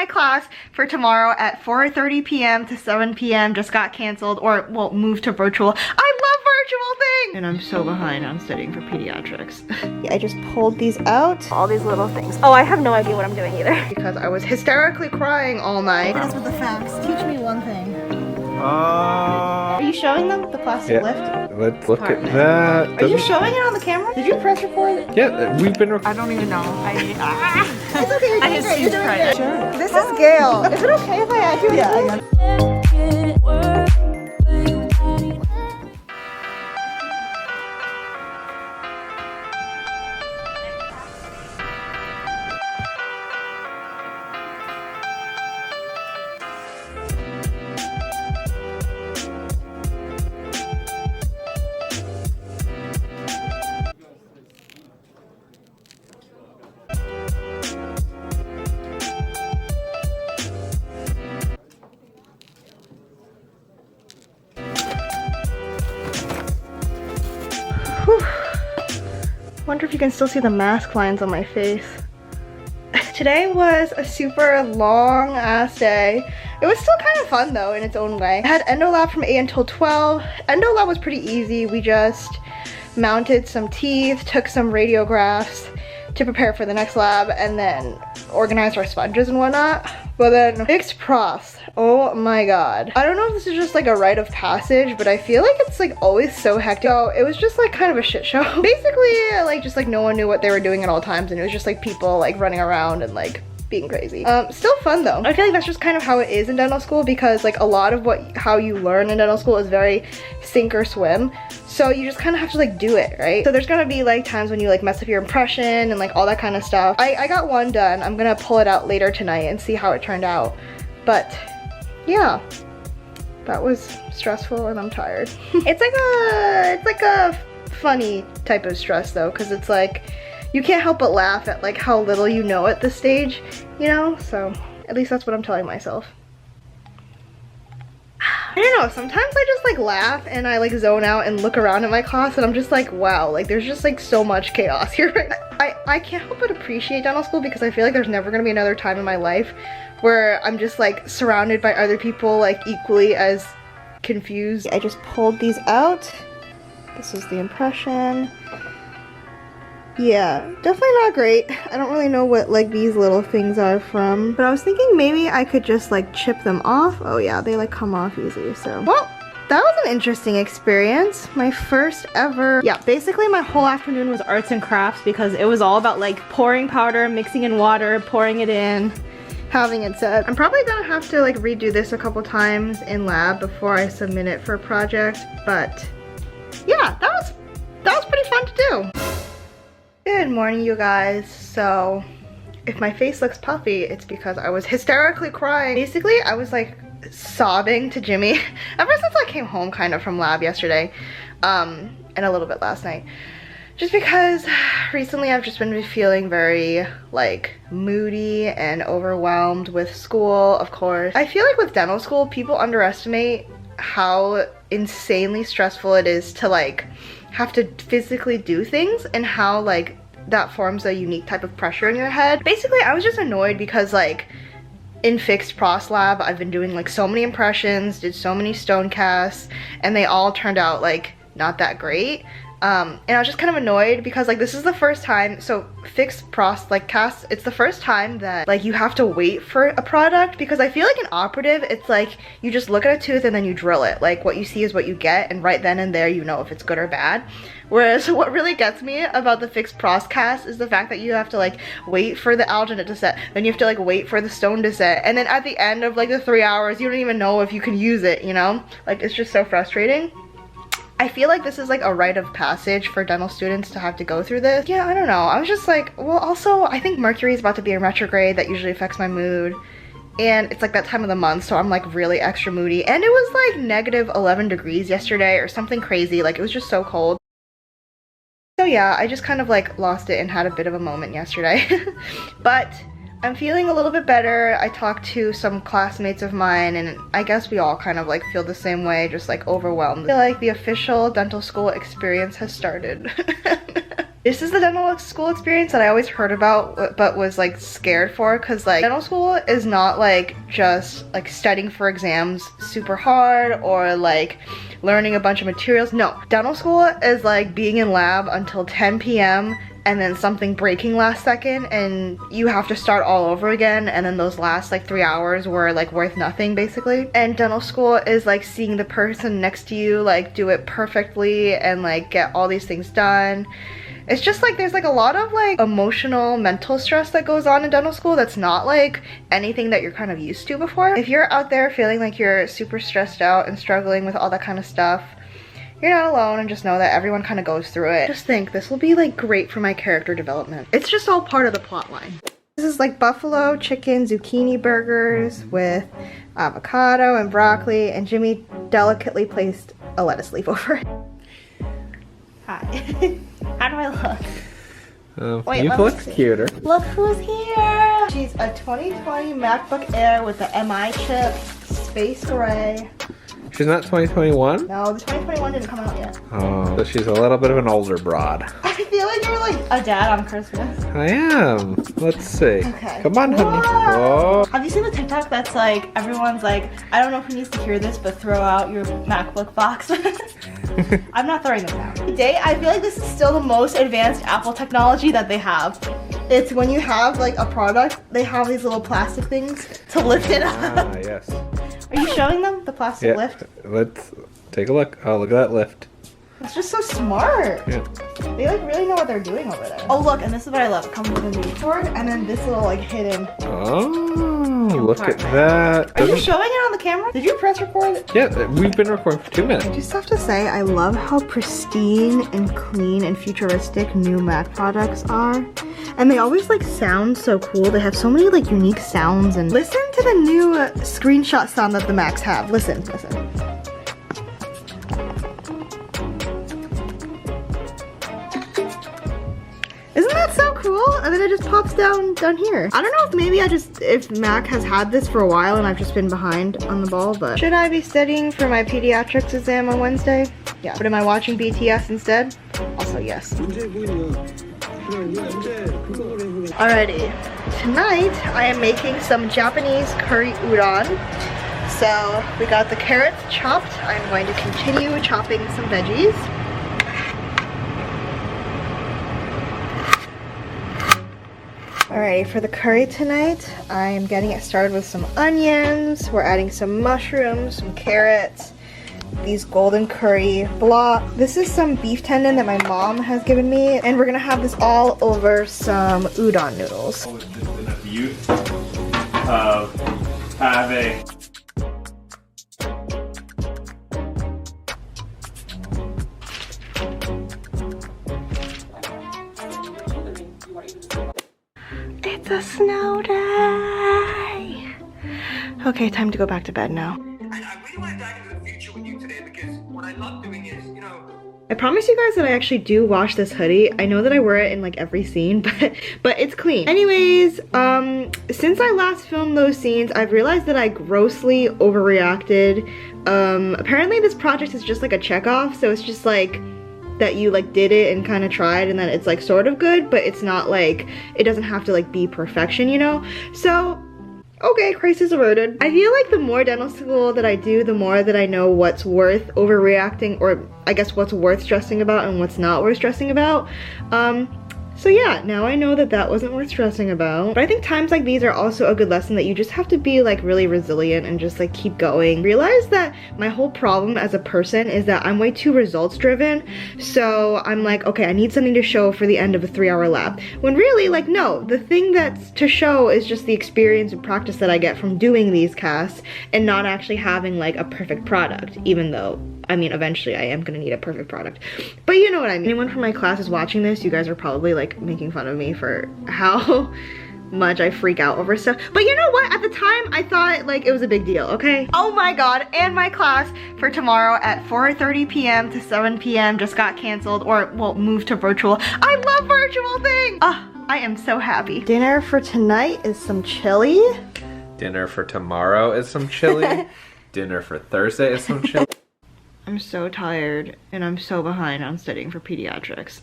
my class for tomorrow at 4:30 p.m. to 7 p.m. just got canceled, or well, moved to virtual. I love virtual things! And I'm so behind on studying for pediatrics. I just pulled these out. All these little things. Oh, I have no idea what I'm doing either. Because I was hysterically crying all night. Hit us with the facts. Teach me one thing. Are you showing them the plastic lift? Let's look at that. Are you showing it on the camera? Did you press record? Yeah, we've been I don't even know. It's okay, I have huge pride. Sure. This is Gail. Is it okay if I add you? Yeah. Wonder if you can still see the mask lines on my face. Today was a super long ass day. It was still kind of fun though in its own way. I had endo lab from 8 until 12. Endo lab was pretty easy. We just mounted some teeth, took some radiographs to prepare for the next lab, and then organized our sponges and whatnot. But then fixed pros. Oh my god. I don't know if this is just like a rite of passage, but I feel like it's like always so hectic. So it was just like kind of a shit show. Basically, like just like no one knew what they were doing at all times, and it was just like people like running around and like being crazy. Still fun though. I feel like that's just kind of how it is in dental school, because like a lot of how you learn in dental school is very sink or swim. So you just kind of have to like do it, right? So there's gonna be like times when you like mess up your impression and like all that kind of stuff. I got one done. I'm gonna pull it out later tonight and see how it turned out. But yeah, that was stressful and I'm tired. It's like a funny type of stress though, because it's like you can't help but laugh at like how little you know at this stage, you know? So at least that's what I'm telling myself. I don't know, sometimes I just like laugh and I like zone out and look around at my class and I'm just like, wow, like there's just like so much chaos here right now. I can't help but appreciate dental school, because I feel like there's never gonna be another time in my life where I'm just like surrounded by other people like equally as confused. I just pulled these out. This is the impression. Yeah, definitely not great. I don't really know what like these little things are from, but I was thinking maybe I could just like chip them off. Oh yeah, they like come off easy, so. Well, that was an interesting experience. My first ever, yeah, basically my whole afternoon was arts and crafts, because it was all about like pouring powder, mixing in water, pouring it in, having it set. I'm probably gonna have to like redo this a couple times in lab before I submit it for a project, but yeah, that was pretty fun to do. Good morning, you guys. So if my face looks puffy, it's because I was hysterically crying. Basically, I was like sobbing to Jimmy ever since I came home kind of from lab yesterday, and a little bit last night. Just because recently I've just been feeling very like moody and overwhelmed with school, of course. I feel like with dental school, people underestimate how insanely stressful it is to like have to physically do things, and how like that forms a unique type of pressure in your head. Basically, I was just annoyed because like in fixed pros lab, I've been doing like so many impressions, did so many stone casts, and they all turned out like not that great. And I was just kind of annoyed because like this is the first time, so fixed pros like casts, it's the first time that like you have to wait for a product, because I feel like in operative it's like you just look at a tooth and then you drill it, like what you see is what you get, and right then and there you know if it's good or bad. Whereas what really gets me about the fixed pros cast is the fact that you have to like wait for the alginate to set, then you have to like wait for the stone to set, and then at the end of like the 3 hours you don't even know if you can use it, you know? Like it's just so frustrating. I feel like this is like a rite of passage for dental students to have to go through this. Yeah, I don't know. I was just like, well, also I think Mercury is about to be in retrograde. That usually affects my mood. And it's like that time of the month, so I'm like really extra moody. And it was like negative 11 degrees yesterday or something crazy. Like it was just so cold. So yeah, I just kind of like lost it and had a bit of a moment yesterday. But I'm feeling a little bit better. I talked to some classmates of mine, and I guess we all kind of like feel the same way, just like overwhelmed. I feel like the official dental school experience has started. This is the dental school experience that I always heard about but was like scared for, because like dental school is not like just like studying for exams super hard or like learning a bunch of materials. No, dental school is like being in lab until 10 p.m. and then something breaking last second and you have to start all over again, and then those last like 3 hours were like worth nothing basically. And dental school is like seeing the person next to you like do it perfectly and like get all these things done. It's just like there's like a lot of like emotional mental stress that goes on in dental school that's not like anything that you're kind of used to before. If you're out there feeling like you're super stressed out and struggling with all that kind of stuff, you're not alone, and just know that everyone kind of goes through it. Just think, this will be like great for my character development. It's just all part of the plot line. This is like buffalo chicken zucchini burgers with avocado and broccoli, and Jimmy delicately placed a lettuce leaf over it. Hi. How do I look? Wait, you look cuter. Look who's here! She's a 2020 MacBook Air with the MI chip, space gray. She's not 2021? No, the 2021 didn't come out yet. Oh, so she's a little bit of an older broad. I feel like you're like a dad on Christmas. I am. Let's see. Okay. Come on, honey. Whoa. Have you seen the TikTok that's like, everyone's like, I don't know who needs to hear this, but throw out your MacBook box. I'm not throwing them out. Today, I feel like this is still the most advanced Apple technology that they have. It's when you have like a product, they have these little plastic things to lift it up. Ah, yes. Are you showing them the plastic lift? Let's take a look. Oh, look at that lift. It's just so smart. Yeah. They like really know what they're doing over there. Oh look, and this is what I love. It comes with a knee cord and then this little like hidden. Oh, look at that. Are you showing it on the camera? Did you press record? Yeah, we've been recording for 2 minutes. I just have to say, I love how pristine and clean and futuristic new Mac products are. And they always like sound so cool. They have so many like unique sounds, and listen to the new screenshot sound that the Macs have. Listen, listen. Isn't that so cool? And then it just pops down here. I don't know if maybe if Mac has had this for a while and I've just been behind on the ball, but. Should I be studying for my pediatrics exam on Wednesday? Yeah. But am I watching BTS instead? Also yes. Alrighty. Tonight I am making some Japanese curry udon. So we got the carrots chopped. I'm going to continue chopping some veggies. Alrighty, for the curry tonight, I am getting it started with some onions. We're adding some mushrooms, some carrots, these golden curry block. This is some beef tendon that my mom has given me, and we're gonna have this all over some udon noodles. The youth of having It's a snow day. Okay, time to go back to bed now. And I really want to dive into the future with you today because what I love doing is, you know, I promise you guys that I actually do wash this hoodie. I know that I wear it in like every scene, but it's clean. Anyways, since I last filmed those scenes, I've realized that I grossly overreacted. Apparently this project is just like a check off, so it's just like that you like did it and kind of tried and then it's like sort of good, but it's not like, it doesn't have to like be perfection, you know? So, okay, crisis averted. I feel like the more dental school that I do, the more that I know what's worth overreacting, or I guess what's worth stressing about and what's not worth stressing about. So yeah, now I know that that wasn't worth stressing about. But I think times like these are also a good lesson that you just have to be like really resilient and just like keep going. Realize that my whole problem as a person is that I'm way too results driven. So I'm like, okay, I need something to show for the end of a 3-hour lab. When really, like, no, the thing that's to show is just the experience and practice that I get from doing these casts and not actually having like a perfect product, even though, I mean, eventually I am gonna need a perfect product. But you know what I mean. Anyone from my class is watching this, you guys are probably like making fun of me for how much I freak out over stuff. But you know what? At the time, I thought like it was a big deal, okay? Oh my god, and my class for tomorrow at 4:30 p.m. to 7 p.m. just got canceled, or well, moved to virtual. I love virtual things! I am so happy. Dinner for tonight is some chili. Dinner for tomorrow is some chili. Dinner for Thursday is some chili. I'm so tired and I'm so behind on studying for pediatrics.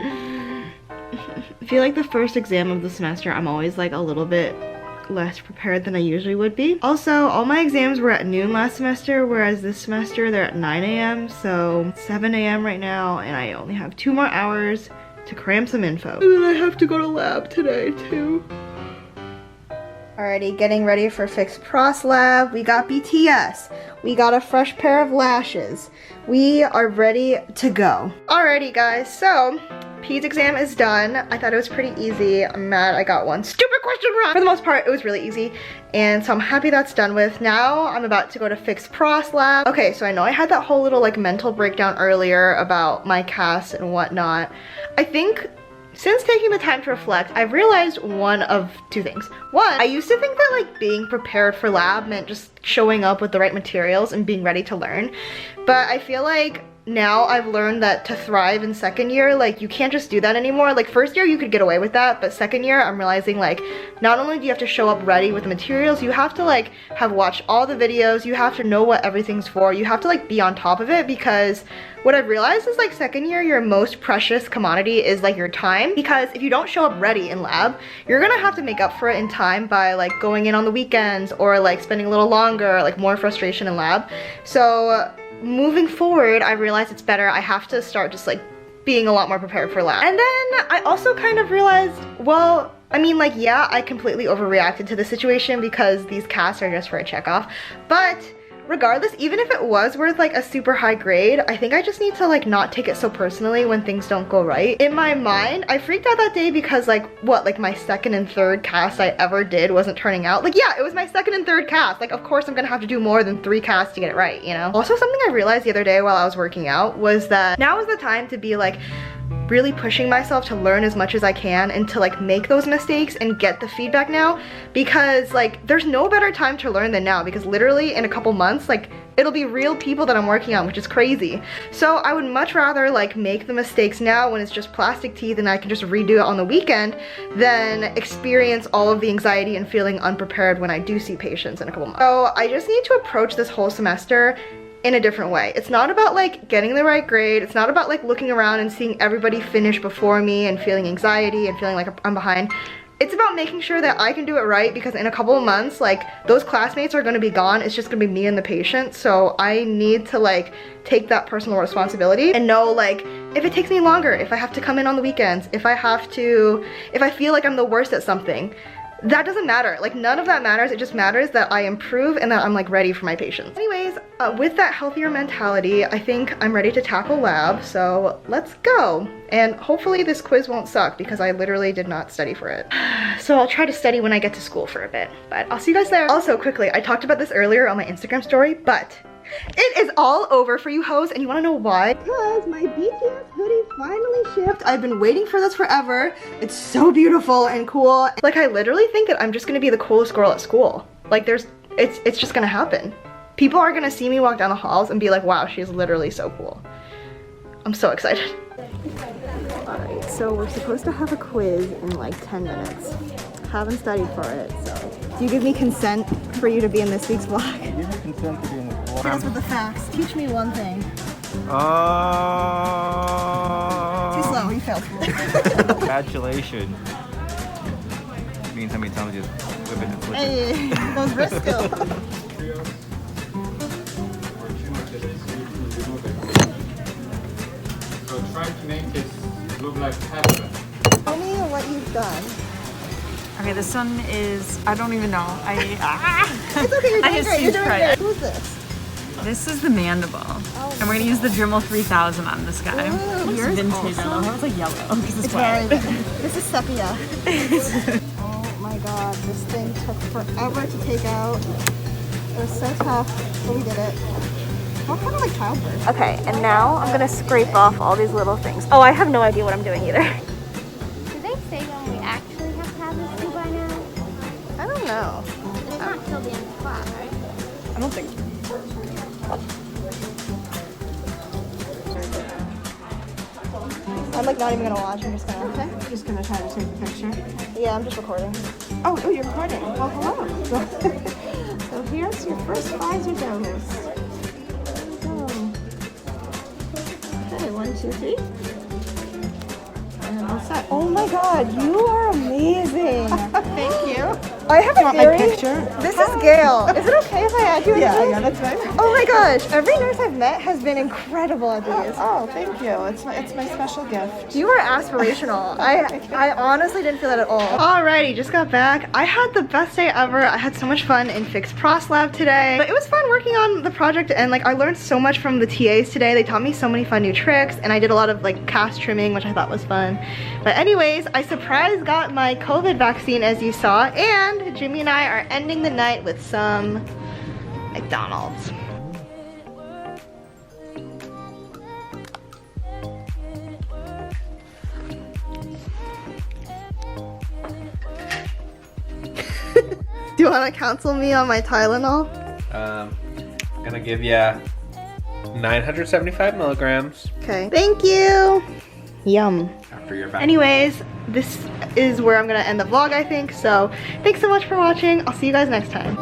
I feel like the first exam of the semester, I'm always like a little bit less prepared than I usually would be. Also, all my exams were at noon last semester, whereas this semester they're at 9 a.m. So it's 7 a.m. right now, and I only have 2 more hours to cram some info. And then I have to go to lab today too. Alrighty, getting ready for Fixed Pros Lab. We got BTS. We got a fresh pair of lashes. We are ready to go. Alrighty guys, so peds exam is done. I thought it was pretty easy. I'm mad I got one stupid question wrong. For the most part, it was really easy. And so I'm happy that's done with. Now I'm about to go to Fixed Pros Lab. Okay, so I know I had that whole little like mental breakdown earlier about my cast and whatnot. I think since taking the time to reflect, I've realized one of 2 things. One, I used to think that like being prepared for lab meant just showing up with the right materials and being ready to learn. But I feel like now I've learned that to thrive in second year, like you can't just do that anymore. Like first year you could get away with that, but second year I'm realizing like not only do you have to show up ready with the materials, you have to like have watched all the videos, you have to know what everything's for, you have to like be on top of it, because what I've realized is like second year, your most precious commodity is like your time, because if you don't show up ready in lab, you're gonna have to make up for it in time by like going in on the weekends or like spending a little longer, like more frustration in lab. So moving forward, I realized it's better. I have to start just like being a lot more prepared for lab. And then I also kind of realized, well, I mean like, yeah, I completely overreacted to the situation because these casts are just for a checkoff, but regardless, even if it was worth like a super high grade, I think I just need to like not take it so personally when things don't go right. In my mind, I freaked out that day because like what, like my second and third cast I ever did wasn't turning out. Like yeah, it was my second and third cast. Like of course I'm gonna have to do more than 3 casts to get it right, you know? Also, something I realized the other day while I was working out was that now is the time to be like really pushing myself to learn as much as I can and to like make those mistakes and get the feedback now, because like there's no better time to learn than now, because literally in a couple months like it'll be real people that I'm working on, which is crazy. So I would much rather like make the mistakes now when it's just plastic teeth and I can just redo it on the weekend than experience all of the anxiety and feeling unprepared when I do see patients in a couple months. So I just need to approach this whole semester in a different way. It's not about like getting the right grade. It's not about like looking around and seeing everybody finish before me and feeling anxiety and feeling like I'm behind. It's about making sure that I can do it right, because in a couple of months, like those classmates are gonna be gone. It's just gonna be me and the patient. So I need to like take that personal responsibility and know like if it takes me longer, if I have to come in on the weekends, if I feel like I'm the worst at something, that doesn't matter. Like none of that matters. It just matters that I improve and that I'm like ready for my patients. Anyways, with that healthier mentality, I think I'm ready to tackle lab. So let's go. And hopefully this quiz won't suck because I literally did not study for it. So I'll try to study when I get to school for a bit, but I'll see you guys there. Also quickly, I talked about this earlier on my Instagram story, but it is all over for you hoes, and you wanna know why? Because my BTS hoodie finally shipped. I've been waiting for this forever. It's so beautiful and cool. Like I literally think that I'm just gonna be the coolest girl at school. Like it's just gonna happen. People are gonna see me walk down the halls and be like, wow, she's literally so cool. I'm so excited. Alright, so we're supposed to have a quiz in like 10 minutes. Haven't studied for it, so. Do you give me consent for you to be in this week's vlog? Give me consent to be in this vlog. As with the facts, teach me one thing. Too slow, you failed. Congratulations. Means how many times you just whip it and flip it. Hey, those wrists still. So try to make this look like pepper. Tell me what you've done. Okay, this one is, I don't even know. It's okay, you're doing great, you're doing great. Who's this? This is the mandible. Oh, and we're gonna use the Dremel 3000 on this guy. Ooh, It's vintage. I don't know. It's like yellow because it's white. This is sepia. Oh my god, this thing took forever to take out. It was so tough, but we did it. What kind of like childbirth? Okay, and now I'm gonna scrape off all these little things. Oh, I have no idea what I'm doing either. Do they say when we actually have to have this thing by now? I don't know. It's not till the end of class, right? I don't think so. I'm like not even gonna watch, I'm just gonna, okay? Just gonna try to take a picture. Yeah, I'm just recording. Oh, you're recording. Well, hello. So here's your first Pfizer dose. Okay, 1, 2, 3. that. Oh my god, you are amazing. Thank you. I have a Want my theory. picture? This is Gail. Is it okay if I add you? Yeah, that's right. Oh my gosh, every nurse I've met has been incredible at these. Oh, thank you. It's my special gift. You are aspirational. I honestly didn't feel that at all. Alrighty, just got back. I had the best day ever. I had so much fun in Fixed Pros Lab today. But it was fun working on the project, and like I learned so much from the TAs today. They taught me so many fun new tricks, and I did a lot of like cast trimming, which I thought was fun. But anyways, I surprise got my COVID vaccine, as you saw, and Jimmy and I are ending the night with some McDonald's. Do you want to counsel me on my Tylenol? I'm gonna give you 975 milligrams Okay. Thank you. Yum. after your vaccine. Anyways, this is where I'm gonna end the vlog, I think. So thanks so much for watching. I'll see you guys next time.